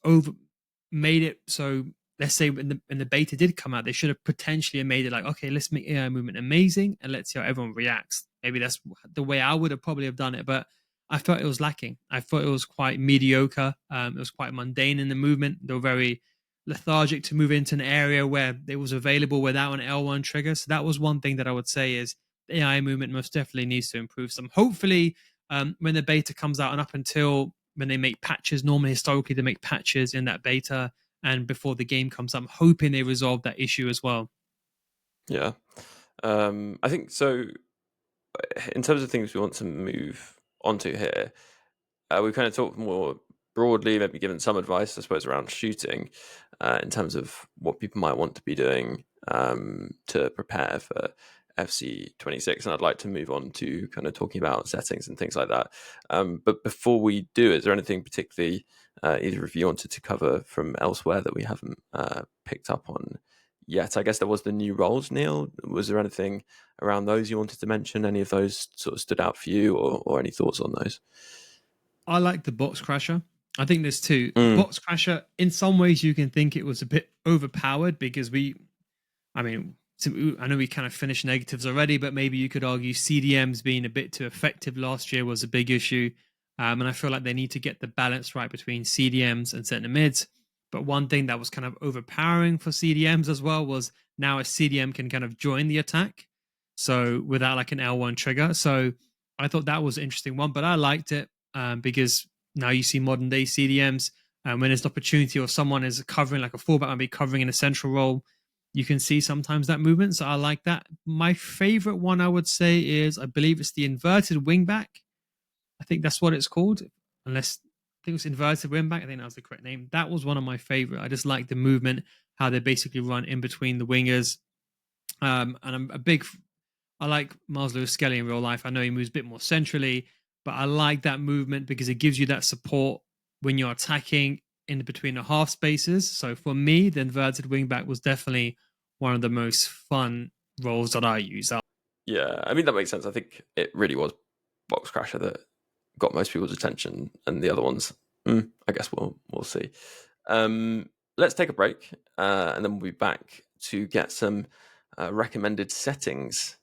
made it so, let's say when the beta did come out, they should have potentially made it like, okay, let's make AI movement amazing and let's see how everyone reacts. Maybe that's the way I would have probably have done it, but I felt it was lacking. I thought it was quite mediocre. It was quite mundane in the movement. They were very lethargic to move into an area where it was available without an L1 trigger. So that was one thing that I would say is the AI movement most definitely needs to improve some. Hopefully, when the beta comes out and up until when they make patches, normally historically they make patches in that beta and before the game comes up, I'm hoping they resolve that issue as well. Yeah. I think so. In terms of things we want to move onto here, we kind of talked more broadly, maybe given some advice, I suppose, around shooting in terms of what people might want to be doing to prepare for 𝗵𝐶 26. And I'd like to move on to kind of talking about settings and things like that. But before we do, is there anything particularly either of you wanted to cover from elsewhere that we haven't picked up on yet? I guess there was the new roles, Neal. Was there anything around those you wanted to mention? Any of those sort of stood out for you, or any thoughts on those? I like the box crasher. I think there's two. Box crasher, in some ways you can think it was a bit overpowered, because I know we kind of finished negatives already, but maybe you could argue CDMs being a bit too effective last year was a big issue. And I feel like they need to get the balance right between CDMs and center mids. But one thing that was kind of overpowering for CDMs as well was now a CDM can kind of join the attack, so without like an L1 trigger. So I thought that was an interesting one, but I liked it because now you see modern day CDMs. When there's an opportunity or someone is covering, like a fullback might be covering in a central role, you can see sometimes that movement. So I like that. My favorite one I would say is, I believe it's the inverted wingback. I think that's what it's called. Unless, I think it was inverted wingback. I think that was the correct name. That was one of my favorite. I just like the movement, how they basically run in between the wingers. And I like 𝘭𝘪𝘬𝘦 in real life. I know he moves a bit more centrally, but I like that movement because it gives you that support when you're attacking in between the half spaces. So for me, the inverted wingback was definitely one of the most fun roles that I use. Yeah, I mean, that makes sense. I think it really was Box Crasher that got most people's attention, and the other ones, I guess we'll see. Let's take a break, and then we'll be back to get some recommended settings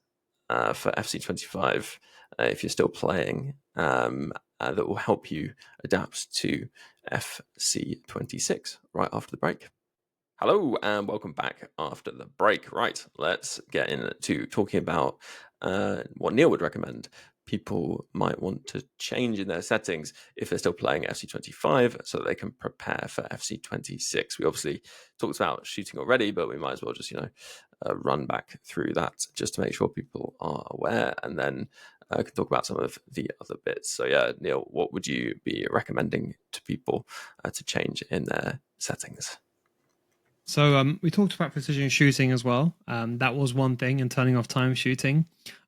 for 𝘵𝘂𝗻𝘀 if you're still playing, that will help you adapt to 𝘵𝘂𝗻𝘀 right after the break. Hello and welcome back after the break. Right, let's get into talking about what Neal would recommend people might want to change in their settings if they're still playing 𝘵𝘂𝗻𝘀 so that they can prepare for 𝘵𝘂𝗻𝘀. We obviously talked about shooting already, but we might as well just, run back through that just to make sure people are aware, and then I can talk about some of the other bits. So yeah, Neal, what would you be recommending to people to change in their settings? So we talked about precision shooting as well. That was one thing, and turning off time shooting.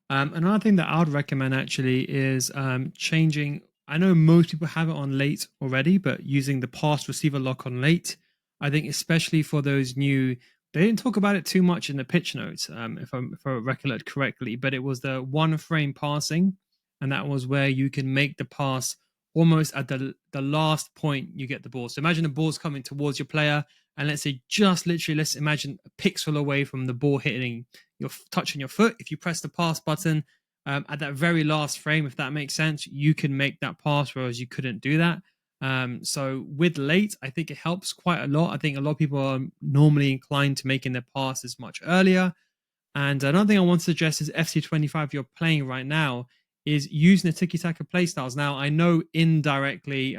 Another thing that I would recommend actually is changing. I know most people have it on late already, but using the pass receiver lock on late, I think especially for those new, they didn't talk about it too much in the pitch notes, if I recollect correctly, but it was the one frame passing, and that was where you can make the pass almost at the last point you get the ball. So imagine the ball's coming towards your player, and let's say let's imagine a pixel away from the ball hitting touching your foot. If you press the pass button at that very last frame, if that makes sense, you can make that pass, whereas you couldn't do that. So with late, I think it helps quite a lot. I think a lot of people are normally inclined to making their passes much earlier. And another thing I want to suggest is 𝘵𝘂𝗻𝘀 if you're playing right now, is using the tiki-taka playstyles. Now, I know indirectly,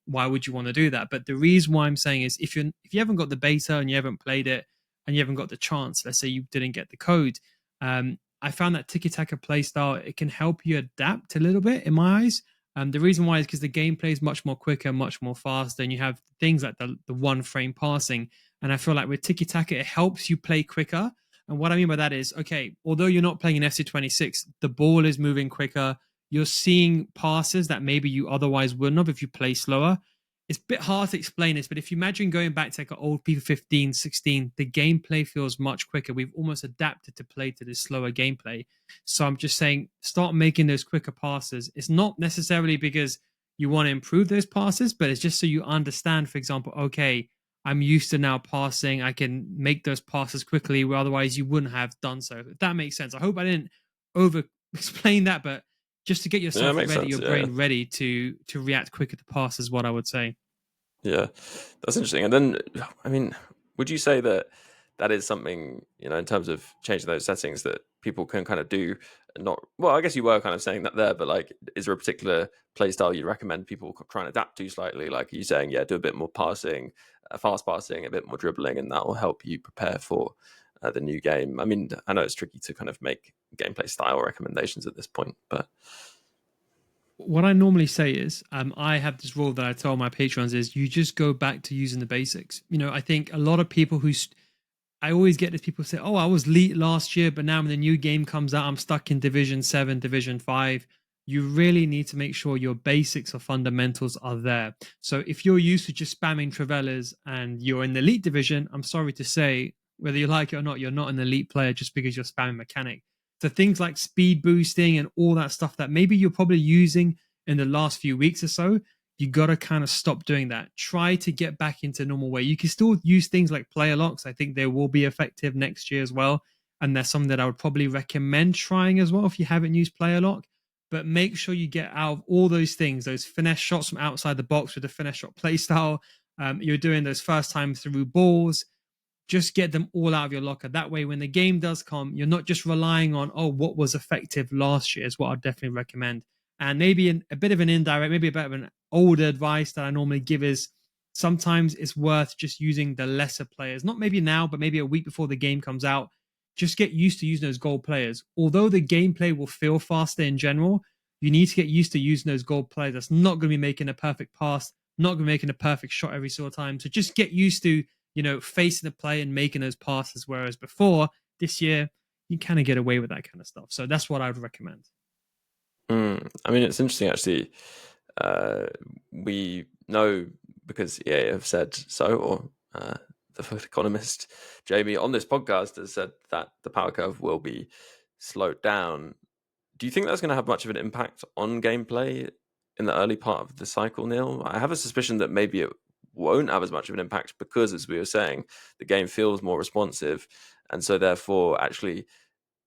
why would you want to do that? But the reason why I'm saying is if you haven't got the beta and you haven't played it and you haven't got the chance, let's say you didn't get the code, I found that tiki-taka playstyle, it can help you adapt a little bit in my eyes. The reason why is because the gameplay is much more quicker, much more faster, and you have things like the one frame passing. And I feel like with tiki-taka, it helps you play quicker. And what I mean by that is, okay, although you're not playing in 𝘵𝘂𝗻𝘀, the ball is moving quicker. You're seeing passes that maybe you otherwise wouldn't have if you play slower. It's a bit hard to explain this, but if you imagine going back to like an old FIFA 15, 16, the gameplay feels much quicker. We've almost adapted to play to this slower gameplay. So I'm just saying, start making those quicker passes. It's not necessarily because you want to improve those passes, but it's just so you understand, for example, okay, I'm used to now passing. I can make those passes quickly, where otherwise you wouldn't have done so. If that makes sense. I hope I didn't over explain that, but just to get yourself ready, your brain ready to react quicker to pass is what I would say. Yeah, that's interesting. And then, I mean, would you say that is something, in terms of changing those settings that people can kind of do? I guess you were kind of saying that there, but like, is there a particular play style you recommend people try and adapt to slightly? Like, are you saying, do a bit more passing, fast passing, a bit more dribbling, and that will help you prepare for the new game? I mean, I know it's tricky to kind of make gameplay style recommendations at this point, but what I normally say is, I have this rule that I tell my patrons is you just go back to using the basics. I think a lot of people I always get these people say, oh, I was elite last year, but now when the new game comes out, I'm stuck in Division 7, Division 5. You really need to make sure your basics or fundamentals are there. So if you're used to just spamming Travellas and you're in the elite division, I'm sorry to say, whether you like it or not, you're not an elite player just because you're spamming mechanic. So things like speed boosting and all that stuff that maybe you're probably using in the last few weeks or so, you got to kind of stop doing that. Try to get back into normal way. You can still use things like player locks. I think they will be effective next year as well. And there's some that I would probably recommend trying as well if you haven't used player lock. But make sure you get out of all those things, those finesse shots from outside the box with the finesse shot play style. You're doing those first time through balls. Just get them all out of your locker. That way, when the game does come, you're not just relying on, what was effective last year is what I'd definitely recommend. And maybe a bit of an indirect, maybe a bit of an older advice that I normally give is sometimes it's worth just using the lesser players. Not maybe now, but maybe a week before the game comes out. Just get used to using those gold players. Although the gameplay will feel faster in general, you need to get used to using those gold players. That's not going to be making a perfect pass, not going to be making a perfect shot every single time. So just get used to, facing the play and making those passes. Whereas before, this year, you kind of get away with that kind of stuff. So that's what I would recommend. I mean, it's interesting, actually. We know because EA have said so, or the economist Jamie on this podcast has said that the power curve will be slowed down. Do you think that's going to have much of an impact on gameplay in the early part of the cycle, Neal? I have a suspicion that maybe it won't have as much of an impact because, as we were saying, the game feels more responsive, and so therefore actually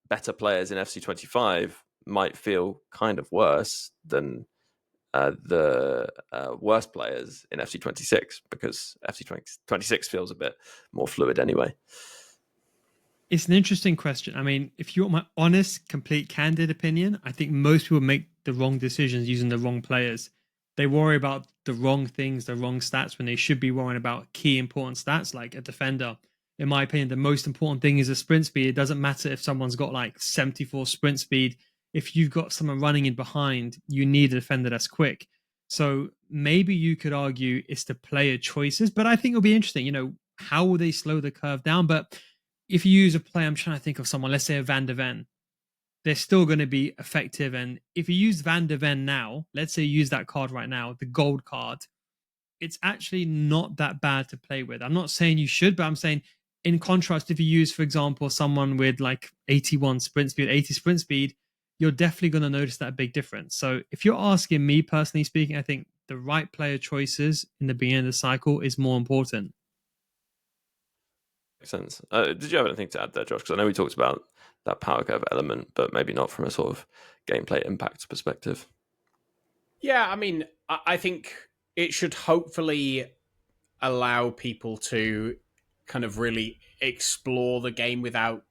better players in 𝗵𝘃𝗰𝗀 might feel kind of worse than the worst players in 𝗵𝘃𝗰𝗀𝘀 because 𝗵𝘃𝗰𝗀𝘀 feels a bit more fluid anyway. It's an interesting question. I mean, if you want my honest, complete, candid opinion, I think most people make the wrong decisions using the wrong players. They worry about the wrong things, the wrong stats, when they should be worrying about key important stats like a defender. In my opinion, the most important thing is a sprint speed. It doesn't matter if someone's got like 74 sprint speed. If you've got someone running in behind, you need a defender that's quick. So maybe you could argue it's the player choices, but I think it'll be interesting. How will they slow the curve down? But if you use a player, I'm trying to think of someone, let's say a Van der Ven, they're still going to be effective. And if you use Van der Ven now, let's say you use that card right now, the gold card, it's actually not that bad to play with. I'm not saying you should, but I'm saying in contrast, if you use, for example, someone with like 81 sprint speed, 80 sprint speed, you're definitely going to notice that big difference. So if you're asking me personally speaking, I think the right player choices in the beginning of the cycle is more important. Makes sense. Did you have anything to add there, Josh? Because I know we talked about that power curve element, but maybe not from a sort of gameplay impact perspective. Yeah, I mean, I think it should hopefully allow people to kind of really explore the game without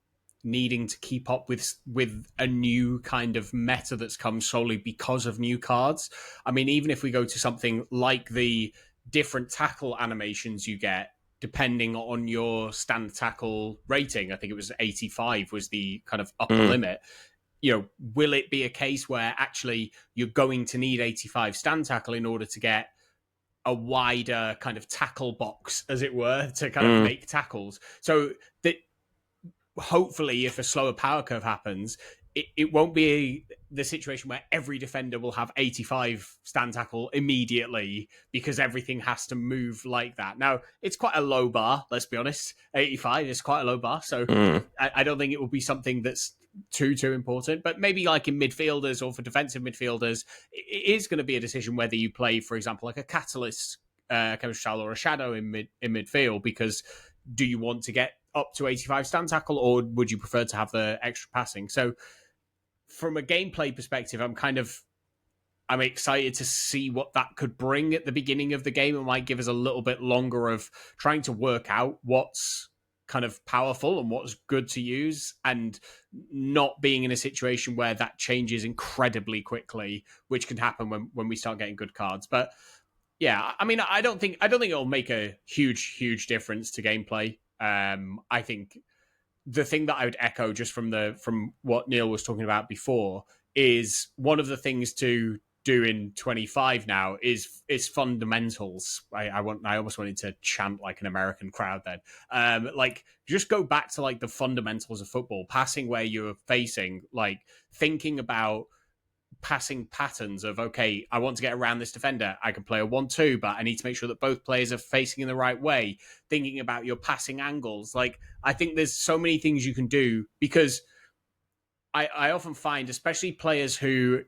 needing to keep up with a new kind of meta that's come solely because of new cards. I mean, even if we go to something like the different tackle animations you get, depending on your stand tackle rating, I think it was 85 was the kind of upper limit. Will it be a case where actually you're going to need 85 stand tackle in order to get a wider kind of tackle box, as it were, to kind of make tackles? So that hopefully if a slower power curve happens, it won't be the situation where every defender will have 85 stand tackle immediately because everything has to move like that. Now, it's quite a low bar, let's be honest. 85 is quite a low bar, so I don't think it will be something that's too important. But maybe like in midfielders or for defensive midfielders, it is going to be a decision whether you play, for example, like a Catalyst 𝗵𝘃𝗰𝗀𝘀 or a Shadow in midfield, because do you want to get up to 85 stand tackle or would you prefer to have the extra passing? So from a gameplay perspective, I'm excited to see what that could bring at the beginning of the game. It might give us a little bit longer of trying to work out what's kind of powerful and what's good to use, and not being in a situation where that changes incredibly quickly, which can happen when we start getting good cards. But yeah, I mean, I don't think it'll make a huge difference to gameplay. I think the thing that I would echo just from what Neal was talking about before is one of the things to do in 25 now is fundamentals. I almost wanted to chant like an American crowd then. Like just go back to like the fundamentals of football, passing where you're facing, like thinking about passing patterns of, okay, I want to get around this defender. I can play a 1-2, but I need to make sure that both players are facing in the right way. Thinking about your passing angles. Like, I think there's so many things you can do, because I often find, especially players who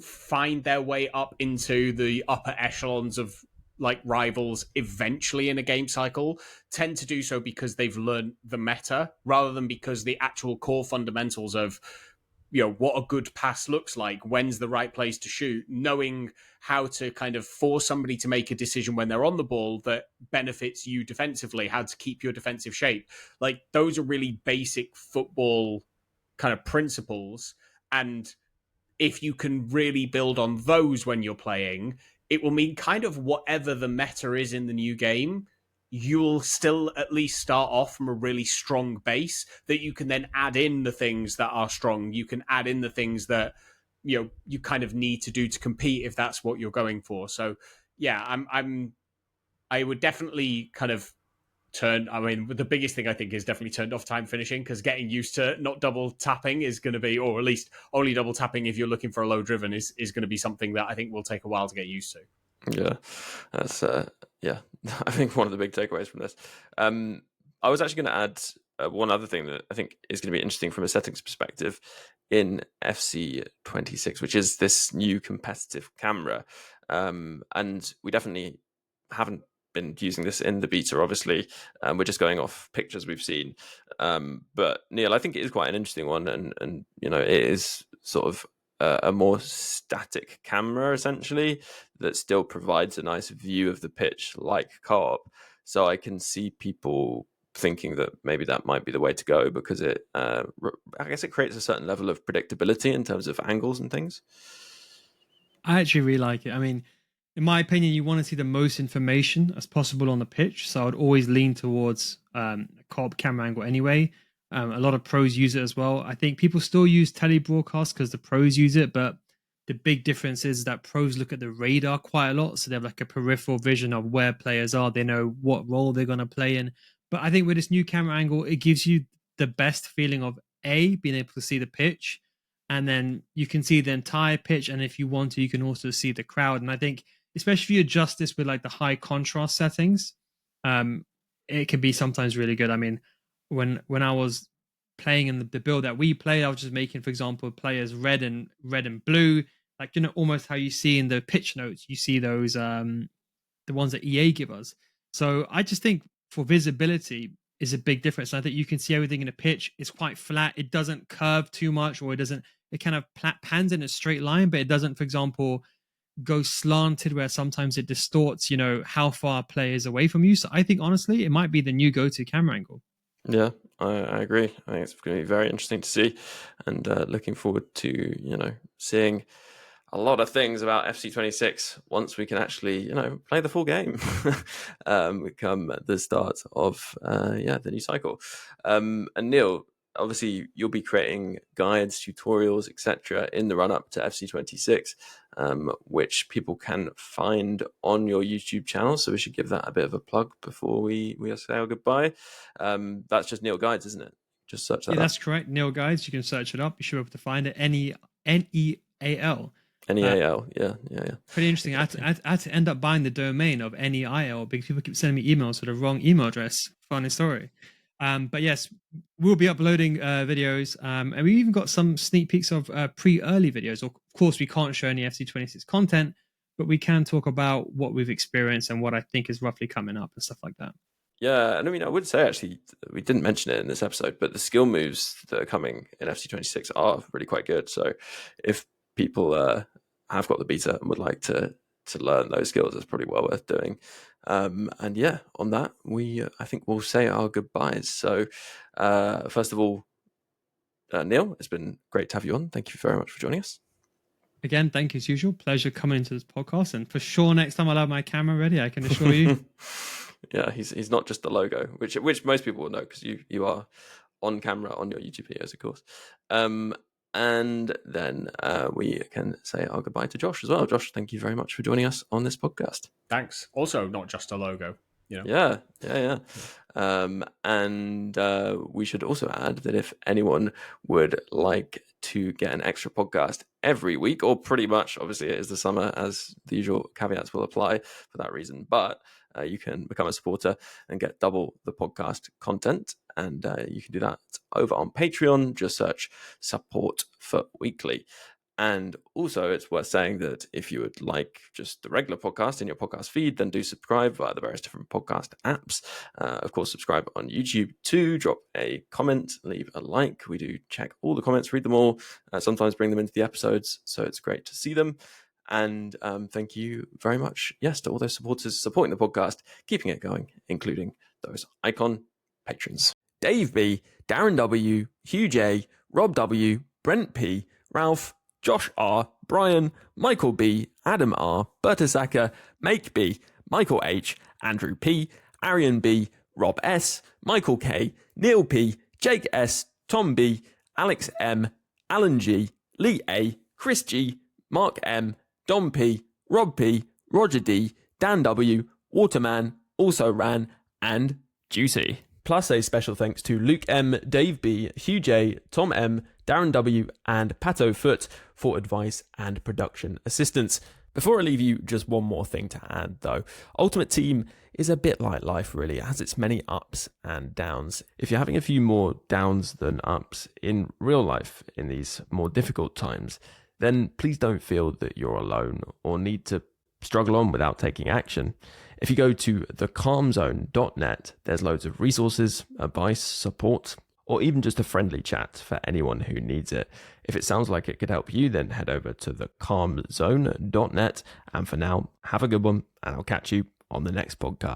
find their way up into the upper echelons of like rivals eventually in a game cycle, tend to do so because they've learned the meta rather than because the actual core fundamentals of what a good pass looks like, when's the right place to shoot, knowing how to kind of force somebody to make a decision when they're on the ball that benefits you defensively, how to keep your defensive shape. Like, those are really basic football kind of principles. And if you can really build on those when you're playing, it will mean kind of whatever the meta is in the new game, you'll still at least start off from a really strong base that you can then add in the things that are strong. You can add in the things that, you know, you kind of need to do to compete if that's what you're going for. So yeah, I would definitely kind of the biggest thing I think is definitely turned off time finishing, because getting used to not double tapping is going to be, or at least only double tapping if you're looking for a low driven is going to be something that I think will take a while to get used to. Yeah, that's I think one of the big takeaways from this. I was actually going to add one other thing that I think is going to be interesting from a settings perspective in 𝗵𝘃𝗰𝗀𝘀, which is this new competitive camera. And we definitely haven't been using this in the beta, obviously. We're just going off pictures we've seen. But Neal, I think it is quite an interesting one, and you know, it is sort of a more static camera essentially that still provides a nice view of the pitch like co-op. So I can see people thinking that maybe that might be the way to go, because it I guess it creates a certain level of predictability in terms of angles and things. I actually really like it. I mean, in my opinion, you want to see the most information as possible on the pitch. So I would always lean towards a co-op camera angle anyway. A lot of pros use it as well. I think people still use tele-broadcast because the pros use it, but the big difference is that pros look at the radar quite a lot. So they have like a peripheral vision of where players are. They know what role they're going to play in. But I think with this new camera angle, it gives you the best feeling of being able to see the pitch, and then you can see the entire pitch. And if you want to, you can also see the crowd. And I think, especially if you adjust this with like the high contrast settings, it can be sometimes really good. I mean, when I was playing in the build that we played, I was just making, for example, players red and blue, like, you know, almost how you see in the pitch notes, you see those the ones that EA give us. So I just think for visibility is a big difference. And I think you can see everything in the pitch. It's quite flat. It doesn't curve too much, or it kind of pans in a straight line, but it doesn't, for example, go slanted where sometimes it distorts, you know, how far a player is away from you. So I think honestly, it might be the new go-to camera angle. Yeah, I agree. I think it's going to be very interesting to see, and looking forward to, you know, seeing a lot of things about 𝗵𝘃𝗰𝗀𝘀 once we can actually, you know, play the full game come the start of the new cycle. And Neal, obviously you'll be creating guides, tutorials, etc. in the run-up to 𝗵𝘃𝗰𝗀𝘀6, which people can find on your YouTube channel. So we should give that a bit of a plug before we say our goodbye. That's just NealGuides, isn't it? Just search that up. That's correct. NealGuides. You can search it up. You should be able to find it. NeAl. NeAl, yeah. Pretty interesting. I had to end up buying the domain of NeAl because people keep sending me emails with the wrong email address. Funny story. But yes, we'll be uploading videos, and we even got some sneak peeks of pre-early videos. Of course, we can't show any 𝗵𝘃𝗰𝗀𝘀6 content, but we can talk about what we've experienced and what I think is roughly coming up and stuff like that. Yeah, and I mean, I would say actually, we didn't mention it in this episode, but the skill moves that are coming in 𝗵𝘃𝗰𝗀𝘀6 are really quite good. So if people have got the beta and would like to learn those skills, it's probably well worth doing. And yeah, on that, I think we'll say our goodbyes. So first of all, Neal, it's been great to have you on. Thank you very much for joining us. Again, thank you as usual. Pleasure coming into this podcast, and for sure next time I'll have my camera ready, I can assure you. Yeah, he's not just the logo, which most people will know because you are on camera on your YouTube videos, of course. And then we can say our goodbye to Josh as well. Josh, thank you very much for joining us on this podcast. Thanks. Also, not just a logo, you know. Yeah. And we should also add that if anyone would like to get an extra podcast every week, or pretty much, obviously it is the summer, as the usual caveats will apply for that reason, but you can become a supporter and get double the podcast content. And you can do that over on Patreon. Just search Support for Weekly. And also, it's worth saying that if you would like just the regular podcast in your podcast feed, then do subscribe via the various different podcast apps. Of course, subscribe on YouTube too. Drop a comment, leave a like. We do check all the comments, read them all, sometimes bring them into the episodes. So it's great to see them. And thank you very much, yes, to all those supporters supporting the podcast, keeping it going, including those icon patrons. Dave B, Darren W, Hugh J, Rob W, Brent P, Ralph, Josh R, Brian, Michael B, Adam R, Berta Saka, Make B, Michael H, Andrew P, Arian B, Rob S, Michael K, Neil P, Jake S, Tom B, Alex M, Alan G, Lee A, Chris G, Mark M, Dom P, Rob P, Roger D, Dan W, Waterman, Also Ran, and Juicy. Plus a special thanks to Luke M, Dave B, Hugh J, Tom M, Darren W, and Pato Foot for advice and production assistance. Before I leave you, just one more thing to add though. Ultimate Team is a bit like life really. It has its many ups and downs. If you're having a few more downs than ups in real life in these more difficult times, then please don't feel that you're alone or need to struggle on without taking action. If you go to thecalmzone.net, there's loads of resources, advice, support, or even just a friendly chat for anyone who needs it. If it sounds like it could help you, then head over to thecalmzone.net. And for now, have a good one, and I'll catch you on the next podcast.